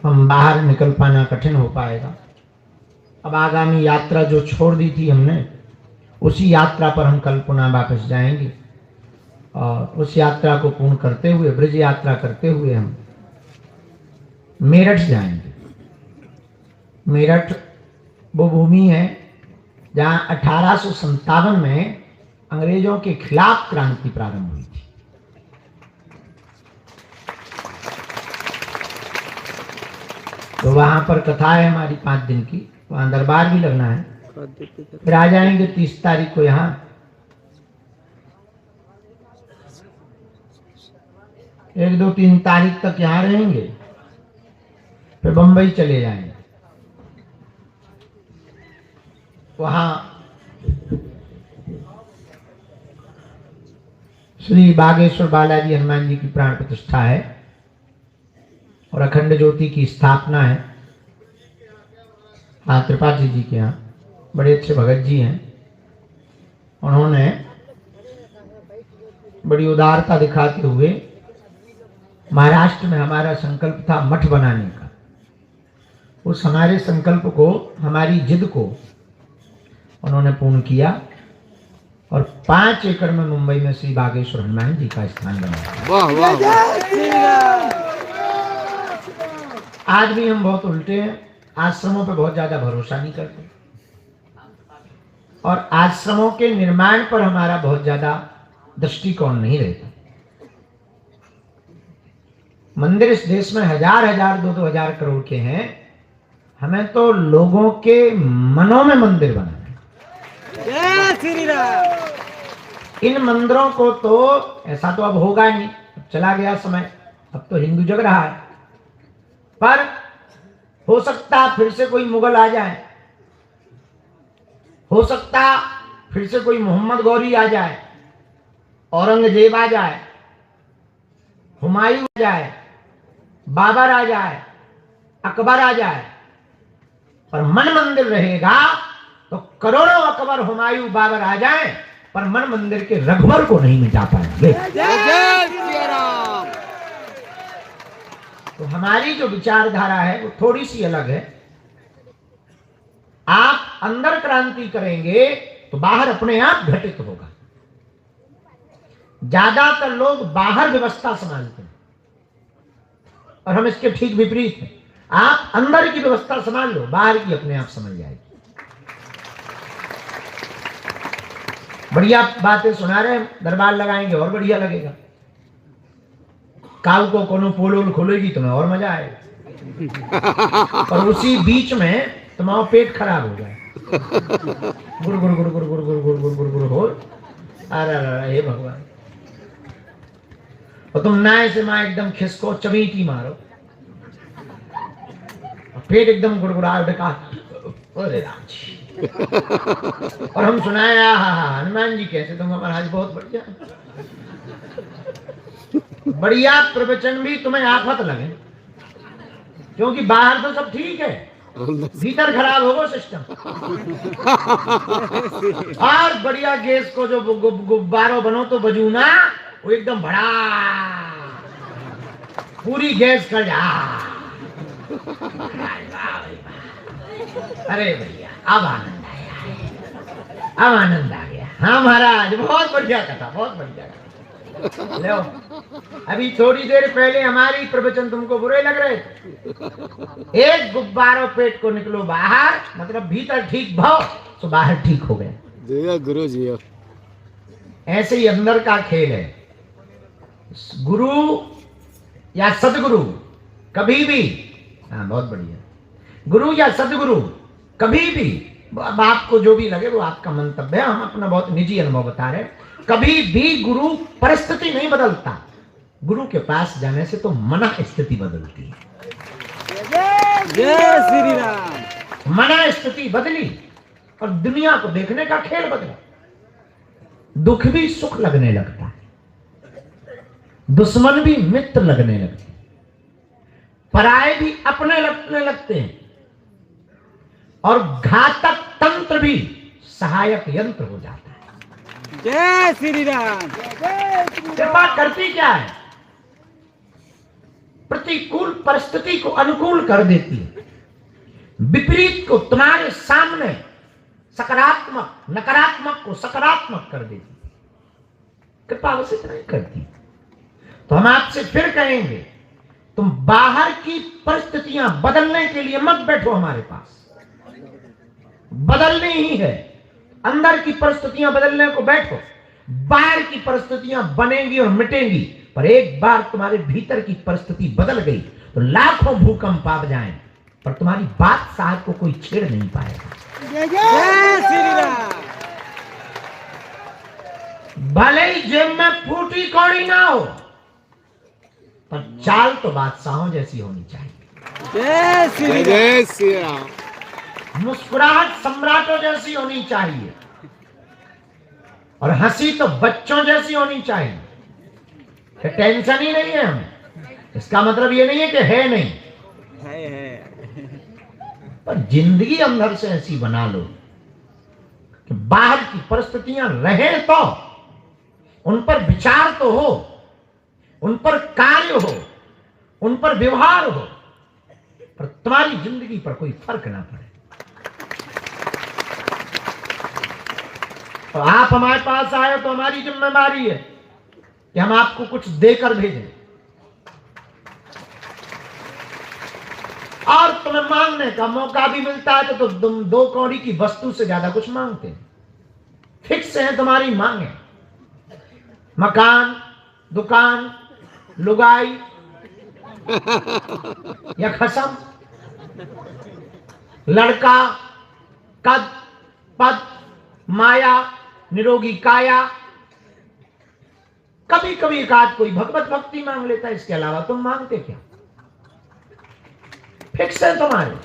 हम बाहर निकल पाना कठिन हो पाएगा। अब आगामी यात्रा जो छोड़ दी थी हमने, उसी यात्रा पर हम कल पुनः वापस जाएंगे और उस यात्रा को पूर्ण करते हुए, ब्रज यात्रा करते हुए हम मेरठ जाएंगे। मेरठ वो भूमि है जहां 1857 में अंग्रेजों के खिलाफ क्रांति प्रारंभ हुई थी। तो वहां पर कथा है हमारी 5 दिन की, वहां दरबार भी लगना है। फिर आ जाएंगे 30 तारीख को यहाँ। एक 2 3 तारीख तक यहाँ रहेंगे, फिर बंबई चले जाएंगे। वहां श्री बागेश्वर बालाजी हनुमान जी की प्राण प्रतिष्ठा है और अखंड ज्योति की स्थापना है। हाँ, त्रिपाठी जी के यहाँ बड़े अच्छे भगत जी हैं। उन्होंने बड़ी उदारता दिखाते हुए महाराष्ट्र में हमारा संकल्प था मठ बनाने का, उस हमारे संकल्प को, हमारी जिद को उन्होंने पूर्ण किया और 5 एकड़ में मुंबई में श्री बागेश्वर हनुमान जी का स्थान बनाया। वाह वाह वाह। आज भी हम बहुत उल्टे हैं, आश्रमों पे बहुत ज्यादा भरोसा नहीं करते और आश्रमों के निर्माण पर हमारा बहुत ज्यादा दृष्टिकोण नहीं रहता। मंदिर इस देश में 1000 2-2 हजार करोड़ के हैं, हमें तो लोगों के मनों में मंदिर बनाना है। जय श्री राम। इन मंदिरों को तो ऐसा तो अब होगा नहीं, अब चला गया समय, अब तो हिंदू जग रहा है, पर हो सकता फिर से कोई मुगल आ जाए, हो सकता फिर से कोई मोहम्मद गौरी आ जाए, औरंगजेब आ जाए, हुमायूं आ जाए, बाबर आ जाए, अकबर आ जाए, पर मन मंदिर रहेगा तो करोड़ों अकबर, हुमायूं, बाबर आ जाए, पर मन मंदिर के रघुवर को नहीं मिटा पाएंगे। जय श्री राम। तो हमारी जो विचारधारा है वो थोड़ी सी अलग है। आप अंदर क्रांति करेंगे तो बाहर अपने आप घटित होगा। ज्यादातर लोग बाहर व्यवस्था संभालते हैं और हम इसके ठीक विपरीत हैं। आप अंदर की व्यवस्था संभाल लो, बाहर की अपने आप समझ जाएगी। बढ़िया बातें सुना रहे हैं, दरबार लगाएंगे और बढ़िया लगेगा। काल को कोनो पोल खोलेगी तुम्हें और मजा आएगा, और उसी बीच में तुम्हारा पेट खराब हो जाए, गुर गुर गुर गुर गुर गुर गुर गुर गुर गुर हो। अरे हे भगवान, और तुम नाय से माँ एकदम खिसको, चमीटी मारो, पेट एकदम गुड़गुड़ा उठा, अरे राम जी। और हम सुनाए हनुमान जी कैसे तुम महाराज बहुत बढ़िया बढ़िया प्रवचन भी तुम्हें आफत लगे, क्योंकि बाहर तो सब ठीक है, भीतर खराब होगा सिस्टम। और बढ़िया गैस को जो गुब्बारों बनो तो बजूना, वो एकदम बड़ा पूरी गैस कर जा। अरे भैया अब आनंद आया, अब आनंद आ गया। हाँ महाराज, बहुत बढ़िया कथा, बहुत बढ़िया कथा। लो, अभी थोड़ी देर पहले हमारी प्रवचन तुमको बुरे लग रहे थे। एक गुब्बारों पेट को निकलो बाहर, मतलब भीतर ठीक भाव तो बाहर ठीक हो गया। जय गुरु जी। ऐसे ही अंदर का खेल है। गुरु या सदगुरु कभी भी, हाँ बहुत बढ़िया, गुरु या सदगुरु कभी भी, अब आपको जो भी लगे वो आपका मंतव्य है, हम अपना बहुत निजी अनुभव बता रहे हैं। कभी भी गुरु परिस्थिति नहीं बदलता, गुरु के पास जाने से तो मना स्थिति बदलती है। जय श्री राम। मना स्थिति बदली और दुनिया को देखने का खेल बदला। दुख भी सुख लगने लगता है, दुश्मन भी मित्र लगने लगते हैं, पराये भी अपने लगने लगते हैं, और घातक तंत्र भी सहायक यंत्र हो जाता है। जय श्री राम। कृपा करती क्या है? प्रतिकूल परिस्थिति को अनुकूल कर देती है, विपरीत को तुम्हारे सामने सकारात्मक, नकारात्मक को सकारात्मक कर देती है। कृपा बस इतना ही करती। तो हम आपसे फिर कहेंगे, तुम बाहर की परिस्थितियां बदलने के लिए मत बैठो हमारे पास, बदलनी ही है। अंदर की परिस्थितियां बदलने को बैठो, बाहर की परिस्थितियां बनेंगी और मिटेंगी, पर एक बार तुम्हारे भीतर की परिस्थिति बदल गई तो लाखों भूकंप आ जाएं, पर तुम्हारी बात साहब को कोई छेड़ नहीं पाएगा। जय श्री राम। भले ही जेब में फूटी कौड़ी ना हो, पर चाल तो बादशाहों जैसी होनी चाहिए। जय श्री राम। जय श्री राम। मुस्कुराहट सम्राटों जैसी होनी चाहिए, और हंसी तो बच्चों जैसी होनी चाहिए। कि टेंशन ही नहीं है हमें, इसका मतलब ये नहीं है कि है नहीं, है। पर जिंदगी अंदर से ऐसी बना लो कि बाहर की परिस्थितियां रहें तो उन पर विचार तो हो, उन पर कार्य हो, उन पर व्यवहार हो, पर तुम्हारी जिंदगी पर कोई फर्क ना पड़े। तो आप हमारे पास आए तो हमारी जिम्मेदारी है कि हम आपको कुछ देकर भेजें, और तुम्हें मांगने का मौका भी मिलता है तो तुम 2 कौड़ी की वस्तु से ज्यादा कुछ मांगते हैं। फिक्स है तुम्हारी मांगे, मकान, दुकान, लुगाई या खसम, लड़का, कद, पद, माया, निरोगी काया। कभी कभी एक आध कोई भगवत भक्ति मांग लेता है, इसके अलावा तुम मांगते क्या? फिक्स है तुम्हारे,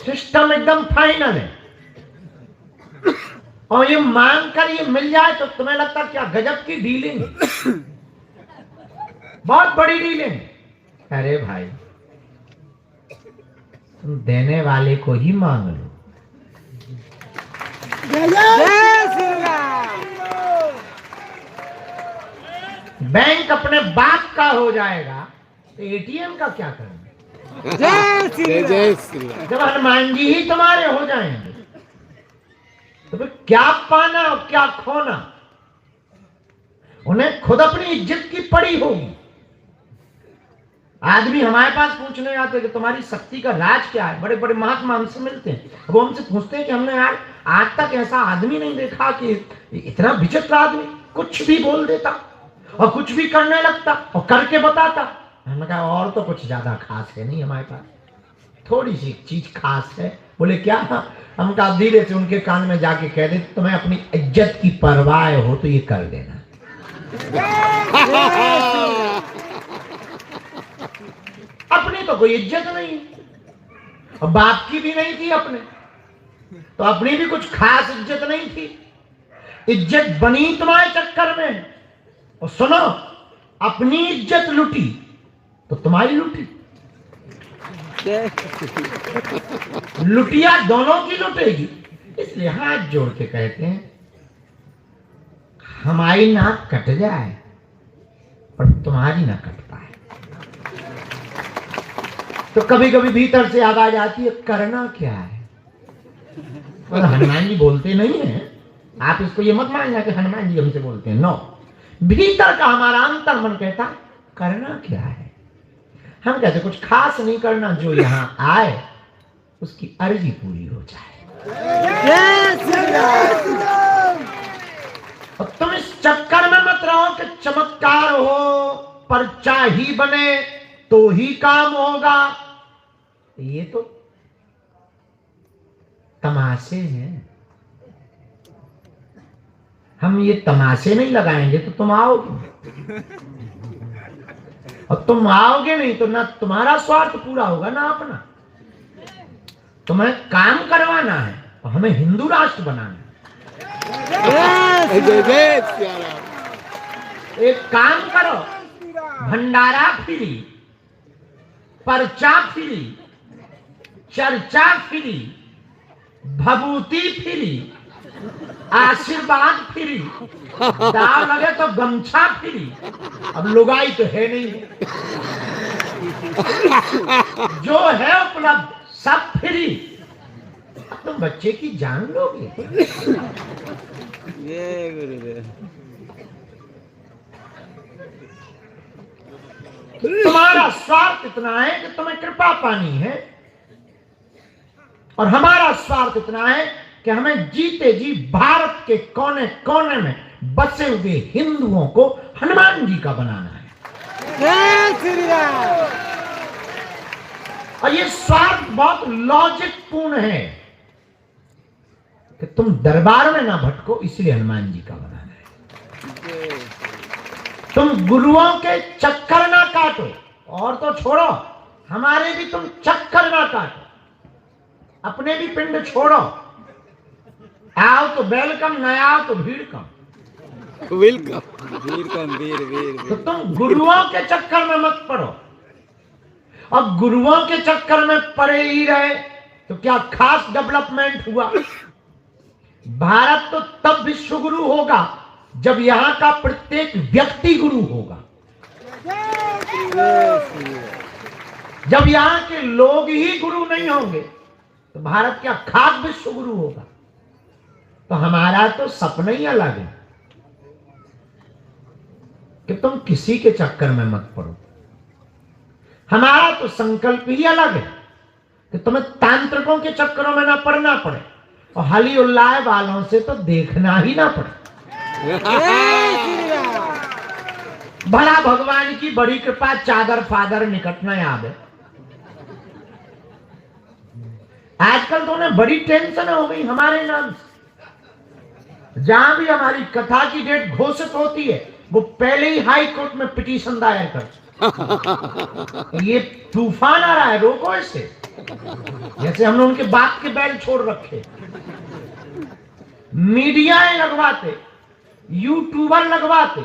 सिस्टम एकदम फाइनल है, और ये मांग कर ये मिल जाए तो तुम्हें लगता क्या गजब की डीलिंग, बहुत बड़ी डीलिंग। अरे भाई, तुम देने वाले को ही मांग लो। जय श्री राम। बैंक अपने बाप का हो जाएगा तो एटीएम का क्या करना? जय श्री राम। जय श्री राम। जब हनुमान जी ही तुम्हारे हो जाएंगे तो फिर क्या पाना और क्या खोना? उन्हें खुद अपनी इज्जत की पड़ी होगी। आदमी हमारे पास पूछने आते हैं कि तुम्हारी शक्ति का राज क्या है। बड़े बड़े महात्मा हमसे मिलते हैं, वो हमसे पूछते हैं कि हमने यार आज तक ऐसा आदमी नहीं देखा कि इतना विचित्र आदमी, कुछ भी बोल देता और कुछ भी करने लगता और करके बताता। हमने कहा और तो कुछ ज्यादा खास है नहीं हमारे पास, थोड़ी सी चीज खास है। बोले क्या? हम कहा धीरे से उनके कान में जाके कह दे, तुम्हें अपनी इज्जत की परवाह हो तो ये कर देना। अपनी तो कोई इज्जत नहीं और बाप की भी नहीं थी अपने, तो अपनी भी कुछ खास इज्जत नहीं थी। इज्जत बनी तुम्हारे चक्कर में। और सुनो, अपनी इज्जत लुटी तो तुम्हारी लुटी, लुटिया दोनों की लुटेगी। इसलिए हाथ जोड़ के कहते हैं हमारी नाक कट जाए पर तुम्हारी ना कट पाए। तो कभी कभी भीतर से आवाज आती है, करना क्या है? और हनुमान जी बोलते नहीं है, आप इसको ये मत मानना कि हनुमान जी हमसे बोलते हैं। नो, भीतर का हमारा अंतर मन कहता है करना क्या है। हम कहते कुछ खास नहीं करना, जो यहां आए उसकी अर्जी पूरी हो जाए। और तुम इस चक्कर में मत रहो कि चमत्कार हो, पर्चा ही बने तो ही काम होगा। ये तो तमाशे हैं। हम ये तमाशे नहीं लगाएंगे तो तुम आओगे, और तुम आओगे नहीं तो ना तुम्हारा स्वार्थ पूरा होगा ना अपना। तुम्हें काम करवाना है और हमें हिंदू राष्ट्र बनाना है। एक काम करो, भंडारा फ्री, पर्चा फ्री, चर्चा फ्री, भभूति फ्री, आशीर्वाद फ्री, दाव लगे तो गमछा फ्री। अब लुगाई तो है नहीं, जो है उपलब्ध सब फ्री। अब तुम बच्चे की जान लोगे। ये गुरुदेव। तुम्हारा स्वार्थ इतना है कि तुम्हें कृपा पानी है, और हमारा स्वार्थ इतना है कि हमें जीते जी भारत के कोने कोने में बसे हुए हिंदुओं को हनुमान जी का बनाना है। जय श्री राम। और ये स्वार्थ बहुत लॉजिक पूर्ण है कि तुम दरबार में ना भटको, इसलिए हनुमान जी का बनाना है। तुम गुरुओं के चक्कर ना काटो, और तो छोड़ो, हमारे भी तुम चक्कर ना काटो, अपने भी पिंड छोड़ो। आओ तो वेलकम, न आओ तो भीड़ कम। वेलकम। वीर कम, वीर वीर। तो तुम गुरुओं के चक्कर में मत पड़ो। अब गुरुओं के चक्कर में पड़े ही रहे तो क्या खास डेवलपमेंट हुआ? भारत तो तब विश्व गुरु होगा जब यहां का प्रत्येक व्यक्ति गुरु होगा। जब यहां के लोग ही गुरु नहीं होंगे तो भारत क्या खास विश्व गुरु होगा? तो हमारा तो सपना ही अलग है कि तुम किसी के चक्कर में मत पड़ो। हमारा तो संकल्प ही अलग है कि तुम्हें तांत्रिकों के चक्करों में ना पड़ना पड़े, और हली उल्लाह वालों से तो देखना ही ना पड़े। भला भगवान की बड़ी कृपा, चादर फादर निकट न आवे। आजकल तो उन्हें बड़ी टेंशन हो गई हमारे नाम से। जहां भी हमारी कथा की डेट घोषित होती है, वो पहले ही हाई कोर्ट में पिटीशन दायर कर, ये तूफान आ रहा है, रोको इसे। जैसे हमने उनके बाप के बैल छोड़ रखे, मीडिया लगवाते, यूट्यूबर लगवाते,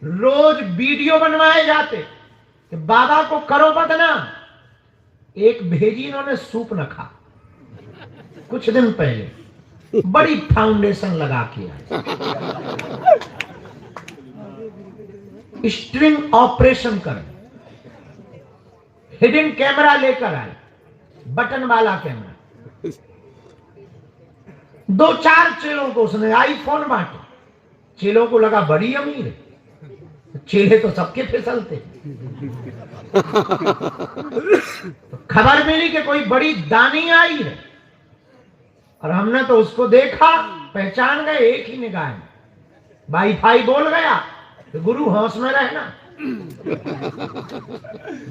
रोज वीडियो बनवाए जाते कि बाबा को करो बदनाम। एक भेजी इन्होंने सूप न खा कुछ दिन पहले, बड़ी फाउंडेशन लगा के आए, स्ट्रिंग ऑपरेशन कर, हिडन कैमरा लेकर आए, बटन वाला कैमरा। 2-4 चेलों को उसने आईफोन बांटे। चेलों को लगा बड़ी अमीर है, चेले तो सबके फिसलते। तो खबर मिली कि कोई बड़ी दानी आई है, और हमने तो उसको देखा, पहचान गए एक ही निगाह में। वाईफाई बोल गया तो गुरु होश में रहना।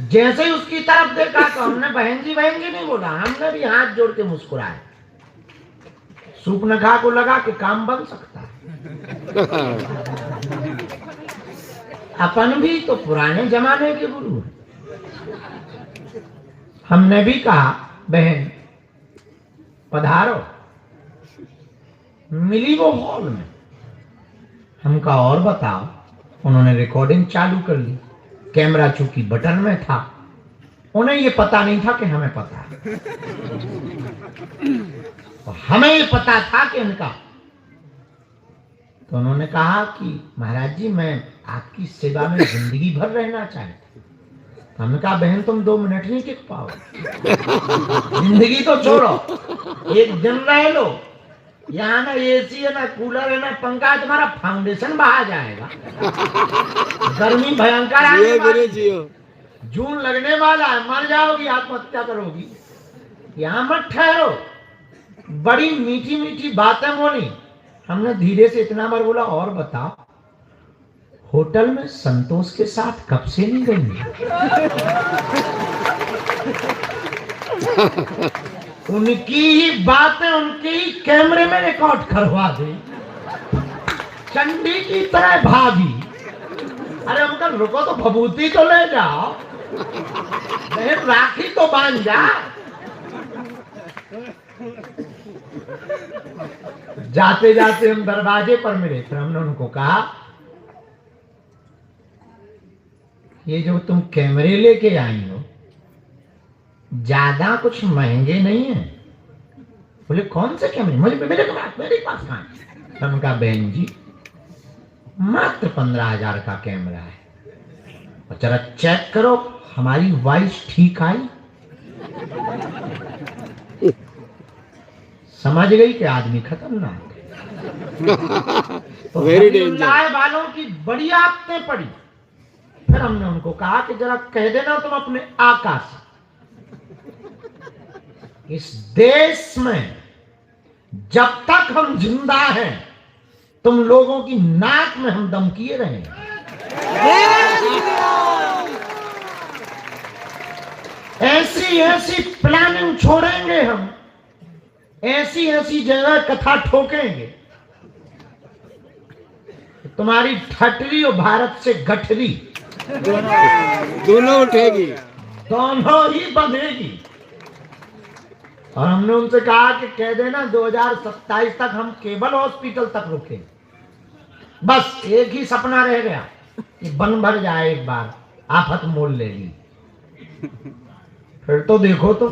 जैसे ही उसकी तरफ देखा तो हमने बहन जी नहीं बोला, हमने भी हाथ जोड़ के मुस्कुराए। सूपनखा को लगा कि काम बन सकता है। अपन भी तो पुराने जमाने के गुरु हैं। हमने भी कहा बहन पधारो, मिली वो हॉल में। हम कहा और बताओ। उन्होंने रिकॉर्डिंग चालू कर ली। कैमरा चूंकि बटन में था, उन्हें ये पता नहीं था कि हमें पता है, तो हमें ये पता था कि इनका। तो उन्होंने कहा कि महाराज जी मैं आपकी सेवा में जिंदगी भर रहना चाहती। हमने कहा बहन तुम 2 मिनट नहीं टिक पाओ, जिंदगी तो छोड़ो, एक दिन रह लो। यहाँ ना एसी है, ना कूलर है, ना पंखा है, तुम्हारा फाउंडेशन बहा जाएगा। गर्मी भयंकर है, जून लगने वाला है, मर जाओगी, आत्महत्या करोगी। यहाँ मत ठहरो। बड़ी मीठी मीठी बातें बोली। हमने धीरे से इतना बार बोला और बताओ होटल में संतोष के साथ कब से नहीं गई? उनकी ही बातें उनके ही कैमरे में रिकॉर्ड करवा दी, चंडी की तरह भागी। अरे उनका रुको तो भभूति तो ले जाओ, राखी तो बांध जा। जाते जाते हम दरवाजे पर मिले, फिर हमने उनको कहा ये जो तुम कैमरे लेके आई हो ज्यादा कुछ महंगे नहीं है। बोले कौन से कैमरे? मुझे मेरे पास कहाँ? हमने कहा बहन जी मात्र 15,000 का कैमरा है और जरा चेक करो हमारी वॉइस ठीक आई। समझ गई कि आदमी खतरनाक है। तो Very हबीबुल्लाह वालों की बड़ी आफतें पड़ी। फिर हमने उनको कहा कि जरा कह देना तुम अपने आका से इस देश में जब तक हम जिंदा हैं तुम लोगों की नाक में हम दम किए रहेंगे। ऐसी ऐसी प्लानिंग छोड़ेंगे हम, ऐसी ऐसी जगह कथा ठोकेंगे तुम्हारी ठटरी और भारत से गठरी दोनों उठेगी, दोनों ही बंधेगी। और हमने उनसे कहा कि कह देना 2027 तक हम केवल हॉस्पिटल तक रुके। बस एक ही सपना रह गया कि बन भर जाए, एक बार आफत मोल ले ली। फिर तो देखो तो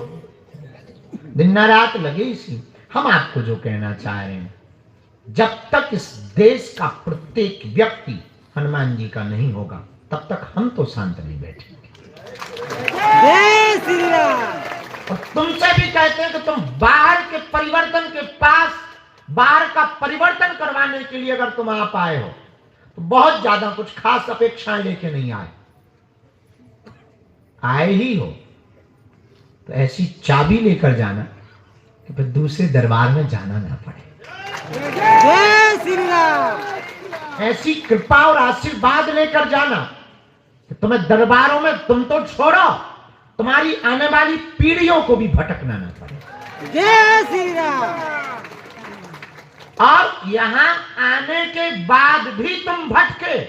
दिन रात लगे इसी। हम आपको जो कहना चाह रहे हैं जब तक इस देश का प्रत्येक व्यक्ति हनुमान जी का नहीं होगा तब तक हम तो शांत नहीं बैठेंगे। जय श्री राम। और तुमसे भी कहते हैं कि तुम बाहर के परिवर्तन के पास, बाहर का परिवर्तन करवाने के लिए अगर तुम आप आए हो तो बहुत ज्यादा कुछ खास अपेक्षाएं लेके नहीं आए। आए ही हो तो ऐसी चाबी लेकर जाना कि फिर दूसरे दरबार में जाना ना पड़े। जय श्री राम। ऐसी कृपा और आशीर्वाद लेकर जाना कि तुम्हें दरबारों में तुम तो छोड़ो तुम्हारी आने वाली पीढ़ियों को भी भटकना ना पड़े। जय श्री राम। और यहां आने के बाद भी तुम भटके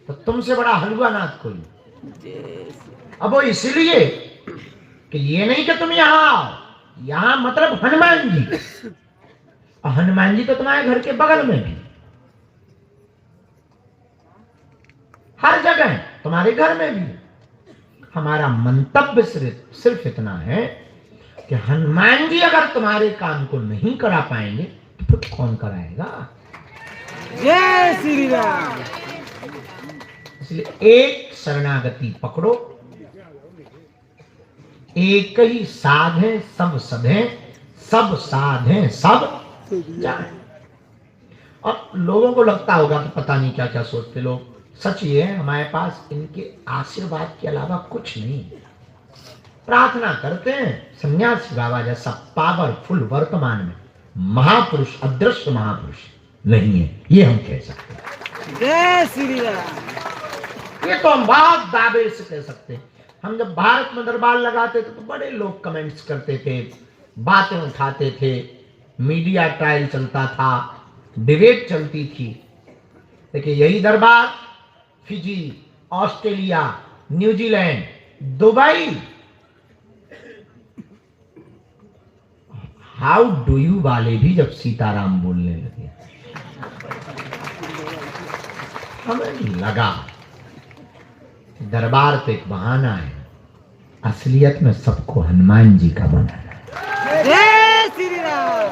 तो तुमसे बड़ा हलवा नाथ कोई। अब वो इसलिए कि ये नहीं कि तुम यहां आओ, यहां मतलब हनुमान जी। और हनुमान जी तो तुम्हारे घर के बगल में भी, हर जगह है, तुम्हारे घर में भी। हमारा मंतव्य सिर्फ इतना है कि हनुमान जी अगर तुम्हारे काम को नहीं करा पाएंगे तो फिर कौन कराएगा। जय श्री राम। इसलिए एक शरणागति पकड़ो, एक ही साध है सब सधे, सब साध है सब जाने। और लोगों को लगता होगा कि पता नहीं क्या क्या सोचते लोग। सच ये है हमारे पास इनके आशीर्वाद के अलावा कुछ नहीं। प्रार्थना करते हैं सन्यासी बाबा जैसा पावरफुल वर्तमान में महापुरुष, अदृश्य महापुरुष नहीं है, ये हम कह सकते हैं। जय श्री राम। ये तो हम बहुत दावे से कह सकते हैं। हम जब भारत में दरबार लगाते थे तो बड़े लोग कमेंट्स करते थे, बातें उठाते थे, मीडिया ट्रायल चलता था, डिबेट चलती थी। देखिए यही दरबार Fiji, Australia, New Zealand, Dubai, how do you वाले भी जब सीताराम बोलने लगे हमें लगा दरबार तो एक बहाना है, असलियत में सबको हनुमान जी का बनाना है। जय श्री राम।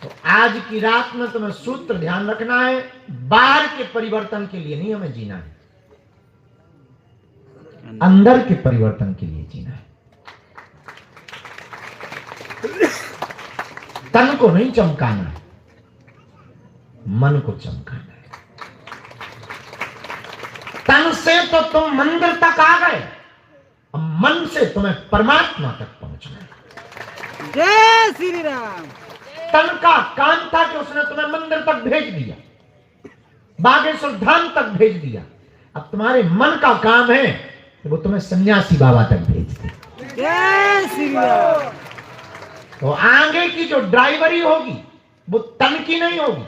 तो आज की रात में तुम्हें सूत्र ध्यान रखना है, बाहर के परिवर्तन के लिए नहीं हमें जीना है, अंदर के परिवर्तन के लिए जीना है। तन को नहीं चमकाना है, मन को चमकाना है। तन से तो तुम मंदिर तक आ गए, अब मन से तुम्हें परमात्मा तक पहुंचना है। जय श्री राम। तन का काम था कि उसने तुम्हें मंदिर तक भेज दिया, बागेश्वर धाम तक भेज दिया। अब तुम्हारे मन का काम है कि वो तुम्हें सन्यासी बाबा तक भेज दे। जय श्री राम। तो आगे की जो ड्राइवरी होगी वो तन की नहीं होगी,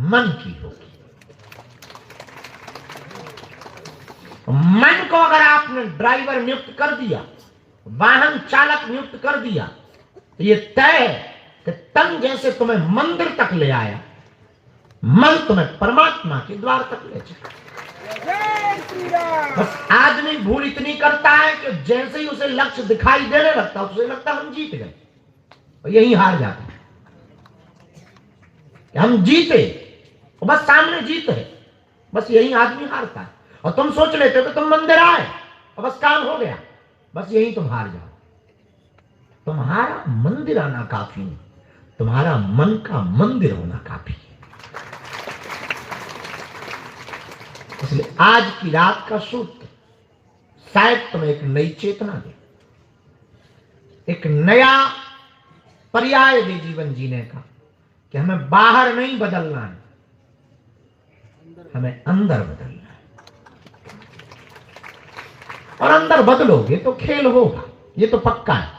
मन की होगी। मन को अगर आपने ड्राइवर नियुक्त कर दिया, वाहन चालक नियुक्त कर दिया, तो ये तय है कि तन जैसे तुम्हें मंदिर तक ले आया, मन तुम्हें परमात्मा के द्वार तक ले जाए। बस आदमी भूल इतनी करता है कि जैसे ही उसे लक्ष्य दिखाई देने लगता है उसे लगता है हम जीत गए, और यही हार जाता है। कि हम जीते और बस सामने जीत है, बस यही आदमी हारता है। और तुम सोच लेते हो कि तुम मंदिर आए और बस काम हो गया, बस यही तुम हार जाओ। तुम्हारा मंदिर आना काफी नहीं, तुम्हारा मन का मंदिर होना काफी है। इसलिए आज की रात का सूत्र शायद तुम्हें एक नई चेतना दे, एक नया पर्याय दे जीवन जीने का, कि हमें बाहर नहीं बदलना है, हमें अंदर बदलना है। और अंदर बदलोगे तो खेल होगा, ये तो पक्का है।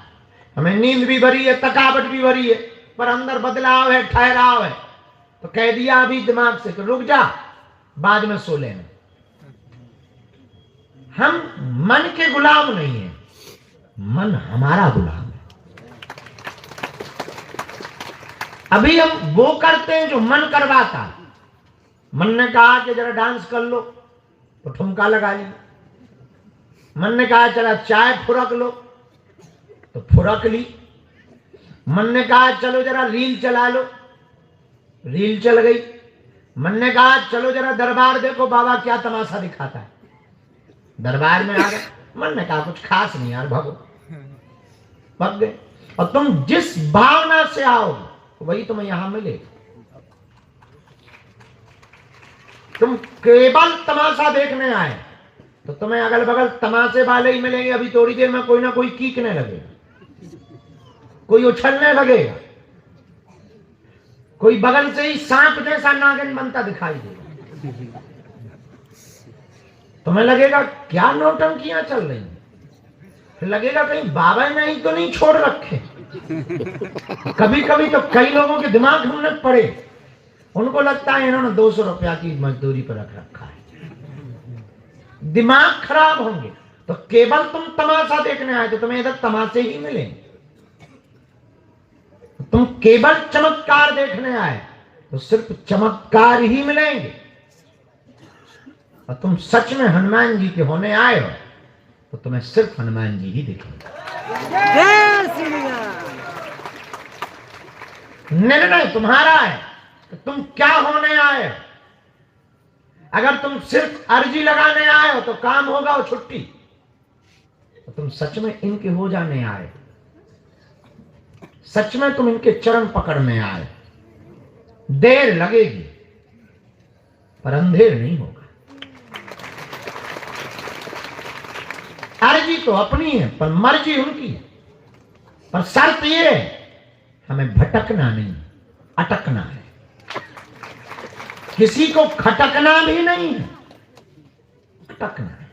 हमें नींद भी भरी है, थकावट भी भरी है, पर अंदर बदलाव है, ठहराव है। तो कह दिया अभी दिमाग से कि रुक जा, बाद में सो लेना। हम मन के गुलाम नहीं है, मन हमारा गुलाम है। अभी हम वो करते हैं जो मन करवाता है। मन ने कहा कि जरा डांस कर लो तो ठुमका लगा लिया, मन ने कहा चला चाय फुरक लो तो फुरक ली, मन ने कहा चलो जरा रील चला लो, रील चल गई, मन ने कहा चलो जरा दरबार देखो बाबा क्या तमाशा दिखाता है, दरबार में आ गए, मन ने कहा कुछ खास नहीं यार, भगो, भग गए। और तुम जिस भावना से आओगे वही तुम्हें यहां मिलेगा। तुम केवल तमाशा देखने आए तो तुम्हें अगल बगल तमाशे वाले ही मिलेंगे। अभी थोड़ी देर में कोई ना कोई कीकने लगेगा, कोई उछलने लगेगा, कोई बगल से ही सांप जैसा नागिन बनता दिखाई देगा। तुम्हें लगेगा क्या नौटंकियां चल रही हैं, फिर लगेगा कहीं बाबा ने ही तो नहीं छोड़ रखे। कभी कभी तो कई लोगों के दिमाग हमने पड़े, उनको लगता है इन्होंने 200 रुपया की मजदूरी पर रख रखा है, दिमाग खराब होंगे। तो केवल तुम तमाशा देखने आए तो तुम्हें इधर तमाशे ही मिलेंगे। तुम केवल चमत्कार देखने आए तो सिर्फ चमत्कार ही मिलेंगे। और तुम सच में हनुमान जी के होने आए हो तो तुम्हें सिर्फ हनुमान जी ही दिखेंगे। जय श्री राम। निर्णय तुम्हारा है कि तुम क्या होने आए हो। अगर तुम सिर्फ अर्जी लगाने आए हो तो काम होगा और छुट्टी, तो तुम सच में इनके हो जाने आए, सच में तुम इनके चरण पकड़ने आए, देर लगेगी पर अंधेर नहीं होगा। अर्जी तो अपनी है पर मर्जी उनकी है। पर शर्त ये है हमें भटकना नहीं, अटकना है। किसी को खटकना भी नहीं है, अटकना है।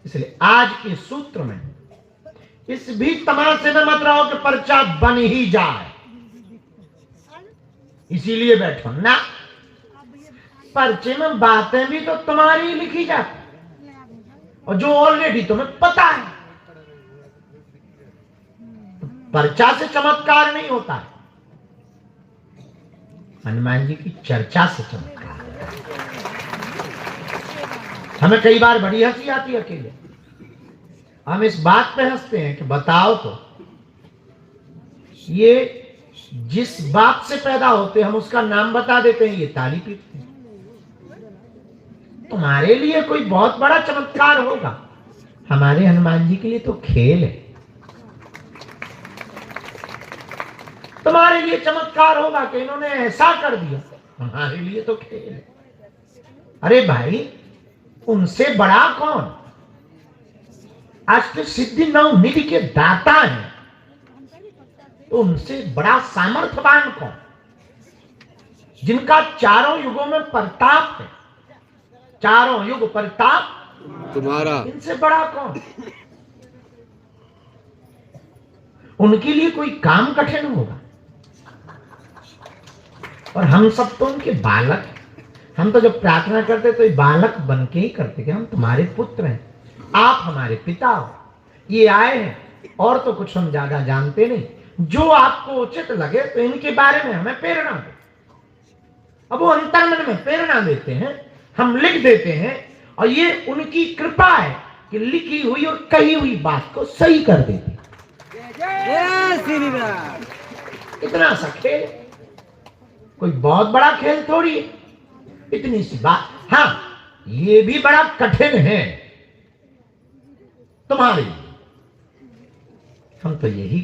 इसलिए आज के सूत्र में इस भी तमाशे में मत रहो कि पर्चा बन ही जाए, इसीलिए बैठो ना। पर्चे में बातें भी तो तुम्हारी लिखी जाती और जो ऑलरेडी तुम्हें पता है। पर्चा से चमत्कार नहीं होता है, हनुमान जी की चर्चा से चमत्कार। हमें कई बार बड़ी हंसी आती है अकेले, हम इस बात पे हंसते हैं कि बताओ तो ये जिस बाप से पैदा होते हम उसका नाम बता देते हैं, ये ताली पीटते हैं। तुम्हारे लिए कोई बहुत बड़ा चमत्कार होगा, हमारे हनुमान जी के लिए तो खेल है। तुम्हारे लिए चमत्कार होगा कि इन्होंने ऐसा कर दिया, हमारे लिए तो खेल है। अरे भाई उनसे बड़ा कौन? आज के सिद्धि नवनिधि के दाता हैं, तो उनसे बड़ा सामर्थ्यवान कौन? जिनका चारों युगों में प्रताप है, चारों युग प्रताप तुम्हारा, इनसे बड़ा कौन? उनके लिए कोई काम कठिन होगा। और हम सब तो उनके बालक हैं। हम तो जब प्रार्थना करते तो ये बालक बन के ही करते कि हम तुम्हारे पुत्र हैं, आप हमारे पिता हो। ये आए हैं और तो कुछ हम ज्यादा जानते नहीं, जो आपको उचित लगे तो इनके बारे में हमें प्रेरणा दो। अब वो अंतर्मन में प्रेरणा देते हैं, हम लिख देते हैं, और ये उनकी कृपा है कि लिखी हुई और कही हुई बात को सही कर देते। जय श्री राम। इतना सा खेल, कोई बहुत बड़ा खेल थोड़ी है, इतनी सी बात। हाँ, ये भी बड़ा कठिन है तुम्हारे लिए। हम तो यही